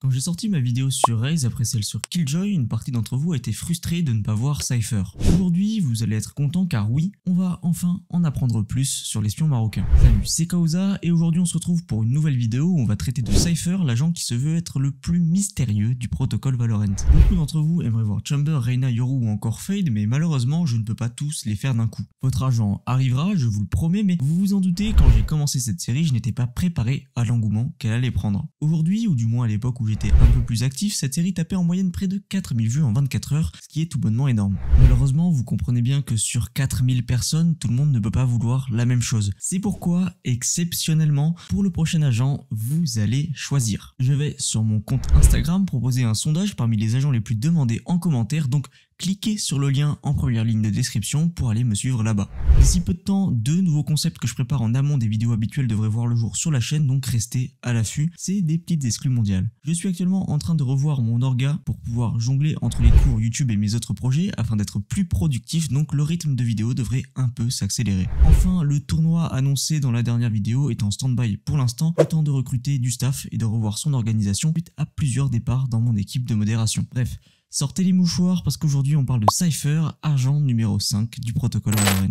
Quand j'ai sorti ma vidéo sur Raze après celle sur Killjoy, une partie d'entre vous a été frustrée de ne pas voir Cypher. Aujourd'hui, vous allez être content car oui, on va enfin en apprendre plus sur l'espion marocain. Salut, c'est Kaouza et aujourd'hui on se retrouve pour une nouvelle vidéo où on va traiter de Cypher, l'agent qui se veut être le plus mystérieux du protocole Valorant. Beaucoup d'entre vous aimeraient voir Chamber, Reyna, Yoru ou encore Fade, mais malheureusement je ne peux pas tous les faire d'un coup. Votre agent arrivera, je vous le promets, mais vous vous en doutez, quand j'ai commencé cette série, je n'étais pas préparé à l'engouement qu'elle allait prendre. Aujourd'hui, ou du moins à l'époque où j'étais un peu plus actif, cette série tapait en moyenne près de 4000 vues en 24 heures, ce qui est tout bonnement énorme. Malheureusement, vous comprenez bien que sur 4000 personnes, tout le monde ne peut pas vouloir la même chose. C'est pourquoi, exceptionnellement, pour le prochain agent, vous allez choisir. Je vais sur mon compte Instagram proposer un sondage parmi les agents les plus demandés en commentaire, donc cliquez sur le lien en première ligne de description pour aller me suivre là-bas. D'ici peu de temps, 2 nouveaux concepts que je prépare en amont des vidéos habituelles devraient voir le jour sur la chaîne, donc restez à l'affût, c'est des petites exclus mondiales. Je suis actuellement en train de revoir mon orga pour pouvoir jongler entre les cours YouTube et mes autres projets afin d'être plus productif, donc le rythme de vidéo devrait un peu s'accélérer. Enfin, le tournoi annoncé dans la dernière vidéo est en stand-by pour l'instant, le temps de recruter du staff et de revoir son organisation suite à plusieurs départs dans mon équipe de modération. Bref, sortez les mouchoirs parce qu'aujourd'hui on parle de Cypher, agent numéro 5 du protocole Valorant.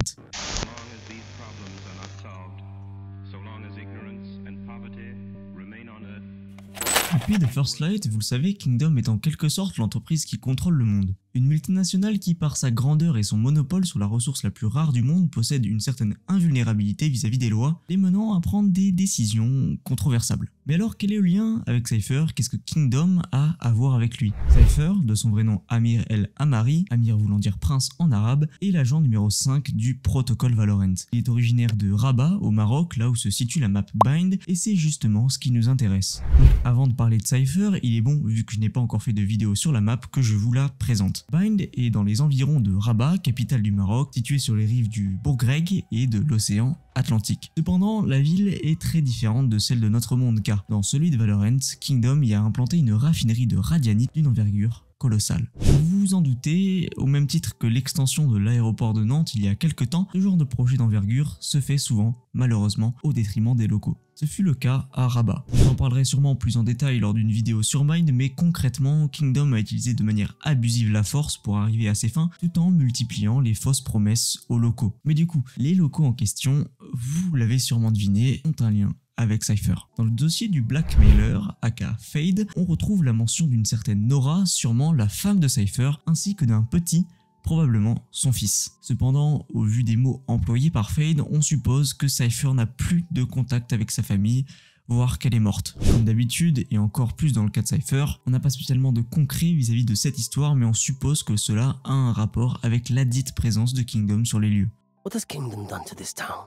Depuis The First Light, vous le savez, Kingdom est en quelque sorte l'entreprise qui contrôle le monde. Une multinationale qui, par sa grandeur et son monopole sur la ressource la plus rare du monde, possède une certaine invulnérabilité vis-à-vis des lois, les menant à prendre des décisions controversables. Mais alors, quel est le lien avec Cypher? Qu'est-ce que Kingdom a à voir avec lui? Cypher, de son vrai nom Amir El Amari, Amir voulant dire prince en arabe, est l'agent numéro 5 du protocole Valorant. Il est originaire de Rabat, au Maroc, là où se situe la map Bind, et c'est justement ce qui nous intéresse. Donc, avant de parler de Cypher, il est bon, vu que je n'ai pas encore fait de vidéo sur la map, que je vous la présente. Bind est dans les environs de Rabat, capitale du Maroc, située sur les rives du Bourgreg et de l'océan Atlantique. Cependant, la ville est très différente de celle de notre monde car dans celui de Valorant, Kingdom y a implanté une raffinerie de radianite d'une envergure colossale. Vous vous en doutez, au même titre que l'extension de l'aéroport de Nantes il y a quelques temps, ce genre de projet d'envergure se fait souvent, malheureusement, au détriment des locaux. Ce fut le cas à Rabat. Je vous en parlerai sûrement plus en détail lors d'une vidéo sur Mind, mais concrètement, Kingdom a utilisé de manière abusive la force pour arriver à ses fins, tout en multipliant les fausses promesses aux locaux. Mais du coup, les locaux en question, vous l'avez sûrement deviné, ont un lien avec Cypher. Dans le dossier du blackmailer, aka Fade, on retrouve la mention d'une certaine Nora, sûrement la femme de Cypher, ainsi que d'un petit, probablement son fils. Cependant, au vu des mots employés par Fade, on suppose que Cypher n'a plus de contact avec sa famille, voire qu'elle est morte. Comme d'habitude, et encore plus dans le cas de Cypher, on n'a pas spécialement de concret vis-à-vis de cette histoire, mais on suppose que cela a un rapport avec la dite présence de Kingdom sur les lieux. What has Kingdom done to this town?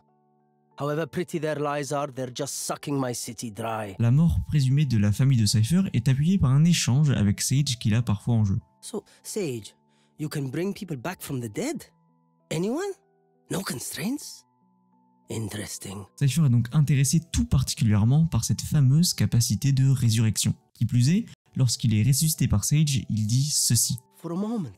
However pretty their lies are, they're just sucking my city dry. La mort présumée de la famille de Cypher est appuyée par un échange avec Sage qu'il a parfois en jeu. So, Sage, you can bring people back from the dead? Anyone? No constraints? Interesting. Cypher est donc intéressé tout particulièrement par cette fameuse capacité de résurrection. Qui plus est, lorsqu'il est ressuscité par Sage, il dit ceci. For a moment,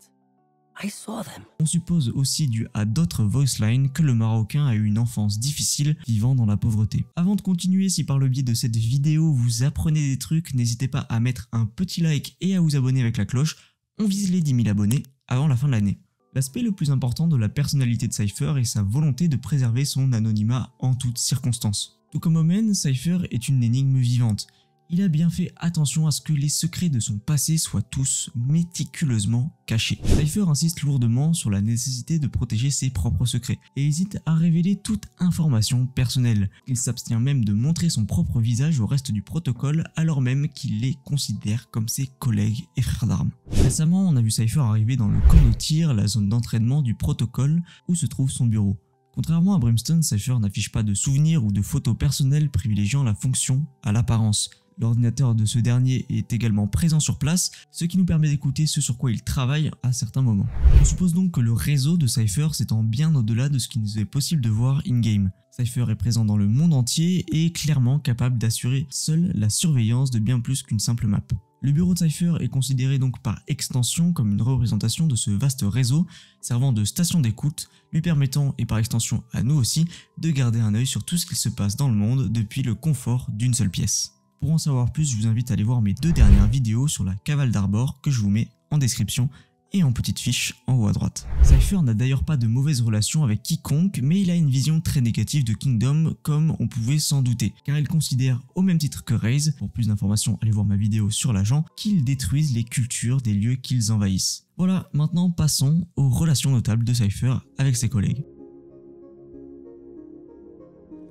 I saw them. On suppose aussi dû à d'autres voice lines que le Marocain a eu une enfance difficile vivant dans la pauvreté. Avant de continuer, si par le biais de cette vidéo vous apprenez des trucs, n'hésitez pas à mettre un petit like et à vous abonner avec la cloche. On vise les 10 000 abonnés avant la fin de l'année. L'aspect le plus important de la personnalité de Cypher est sa volonté de préserver son anonymat en toutes circonstances. Tout comme Omen, Cypher est une énigme vivante. Il a bien fait attention à ce que les secrets de son passé soient tous méticuleusement cachés. Cypher insiste lourdement sur la nécessité de protéger ses propres secrets et hésite à révéler toute information personnelle. Il s'abstient même de montrer son propre visage au reste du protocole alors même qu'il les considère comme ses collègues et frères d'armes. Récemment, on a vu Cypher arriver dans le camp de tir, la zone d'entraînement du protocole où se trouve son bureau. Contrairement à Brimstone, Cypher n'affiche pas de souvenirs ou de photos personnelles privilégiant la fonction à l'apparence. L'ordinateur de ce dernier est également présent sur place, ce qui nous permet d'écouter ce sur quoi il travaille à certains moments. On suppose donc que le réseau de Cypher s'étend bien au-delà de ce qui nous est possible de voir in-game. Cypher est présent dans le monde entier et est clairement capable d'assurer seul la surveillance de bien plus qu'une simple map. Le bureau de Cypher est considéré donc par extension comme une représentation de ce vaste réseau, servant de station d'écoute, lui permettant, et par extension à nous aussi, de garder un œil sur tout ce qui se passe dans le monde depuis le confort d'une seule pièce. Pour en savoir plus, je vous invite à aller voir mes 2 dernières vidéos sur la cavale d'Arbor que je vous mets en description et en petite fiche en haut à droite. Cypher n'a d'ailleurs pas de mauvaise relation avec quiconque, mais il a une vision très négative de Kingdom comme on pouvait s'en douter, car il considère au même titre que Raze, pour plus d'informations allez voir ma vidéo sur l'agent, qu'ils détruisent les cultures des lieux qu'ils envahissent. Voilà, maintenant passons aux relations notables de Cypher avec ses collègues.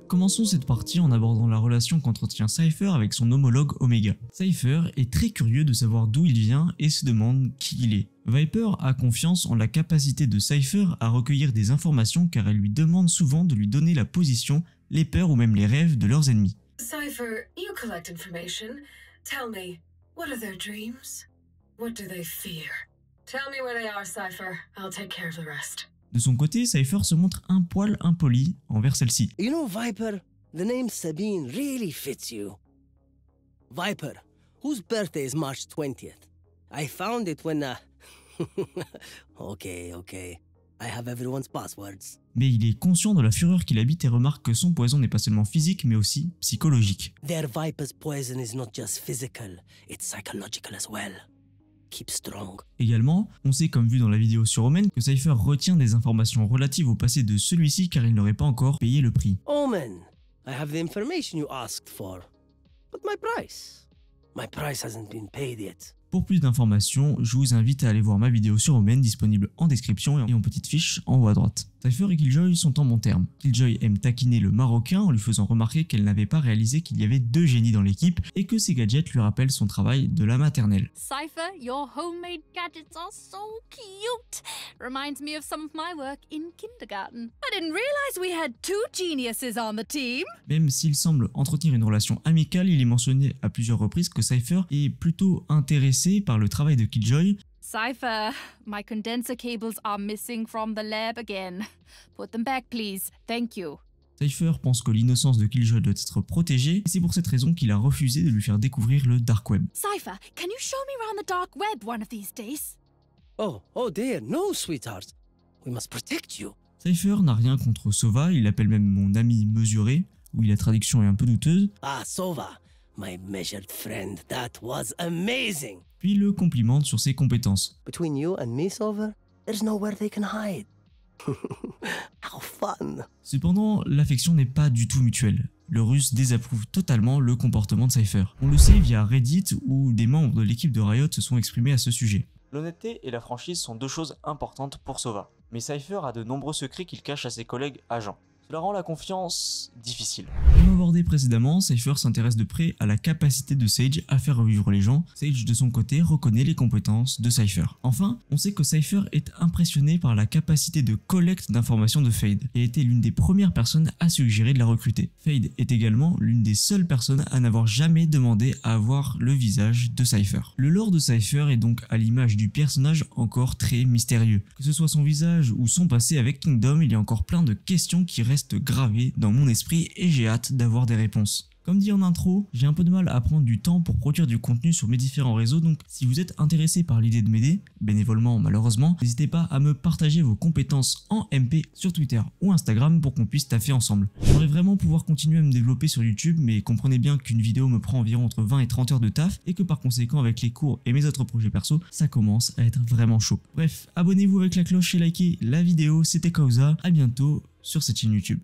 Commençons cette partie en abordant la relation qu'entretient Cypher avec son homologue Omega. Cypher est très curieux de savoir d'où il vient et se demande qui il est. Viper a confiance en la capacité de Cypher à recueillir des informations car elle lui demande souvent de lui donner la position, les peurs ou même les rêves de leurs ennemis. Cypher, you collect information. Tell me, what are their dreams? What do they fear? Tell me where they are, Cypher. I'll take care of the rest. De son côté, Cypher se montre un poil impoli envers celle-ci. You know, Viper, the name Sabine really fits you. Viper, whose birthday is March 20th? I found it when, Okay. I have everyone's passwords. Mais il est conscient de la fureur qu'il habite et remarque que son poison n'est pas seulement physique mais aussi psychologique. Their Viper's poison is not just physical, it's psychological as well. Keep strong. Également, on sait comme vu dans la vidéo sur Omen que Cypher retient des informations relatives au passé de celui-ci car il n'aurait pas encore payé le prix. Omen, I have the information you asked for. But my price? My price hasn't been paid yet. Pour plus d'informations, je vous invite à aller voir ma vidéo sur Omen disponible en description et en petite fiche en haut à droite. Cypher et Killjoy sont en bons termes. Killjoy aime taquiner le Marocain en lui faisant remarquer qu'elle n'avait pas réalisé qu'il y avait 2 génies dans l'équipe et que ses gadgets lui rappellent son travail de la maternelle. Cypher, your homemade gadgets are so cute. Reminds me of some of my work in kindergarten. I didn't realize we had 2 geniuses on the team. Même s'il semble entretenir une relation amicale, il est mentionné à plusieurs reprises que Cypher est plutôt intéressé par le travail de Killjoy. Cypher, my condenser cables are missing from the lab again. Put them back, please. Thank you. Cypher pense que l'innocence de Killjoy doit être protégée et c'est pour cette raison qu'il a refusé de lui faire découvrir le Dark Web. Cypher, can you show me around the dark web one of these days? Oh dear, no, sweetheart. We must protect you. Cypher n'a rien contre Sova, il l'appelle même mon ami mesuré, oui la traduction est un peu douteuse. Ah, Sova, my measured friend, that was amazing. Puis le complimente sur ses compétences. Between you and me, Sova, there's nowhere they can hide. How fun. Cependant, l'affection n'est pas du tout mutuelle. Le russe désapprouve totalement le comportement de Cypher. On le sait via Reddit où des membres de l'équipe de Riot se sont exprimés à ce sujet. L'honnêteté et la franchise sont 2 choses importantes pour Sova, mais Cypher a de nombreux secrets qu'il cache à ses collègues agents. Cela rend la confiance difficile. Comme abordé précédemment, Cypher s'intéresse de près à la capacité de Sage à faire revivre les gens. Sage de son côté reconnaît les compétences de Cypher. Enfin, on sait que Cypher est impressionné par la capacité de collecte d'informations de Fade et a été l'une des premières personnes à suggérer de la recruter. Fade est également l'une des seules personnes à n'avoir jamais demandé à avoir le visage de Cypher. Le lore de Cypher est donc à l'image du personnage encore très mystérieux. Que ce soit son visage ou son passé avec Kingdom, il y a encore plein de questions qui restent gravées dans mon esprit et j'ai hâte d'avoir des réponses. Comme dit en intro, j'ai un peu de mal à prendre du temps pour produire du contenu sur mes différents réseaux, donc si vous êtes intéressé par l'idée de m'aider, bénévolement malheureusement, n'hésitez pas à me partager vos compétences en MP sur Twitter ou Instagram pour qu'on puisse taffer ensemble. J'aimerais vraiment pouvoir continuer à me développer sur YouTube, mais comprenez bien qu'une vidéo me prend environ entre 20 et 30 heures de taf et que par conséquent avec les cours et mes autres projets perso, ça commence à être vraiment chaud. Bref, abonnez-vous avec la cloche et likez la vidéo, c'était Causa, à bientôt sur cette chaîne YouTube.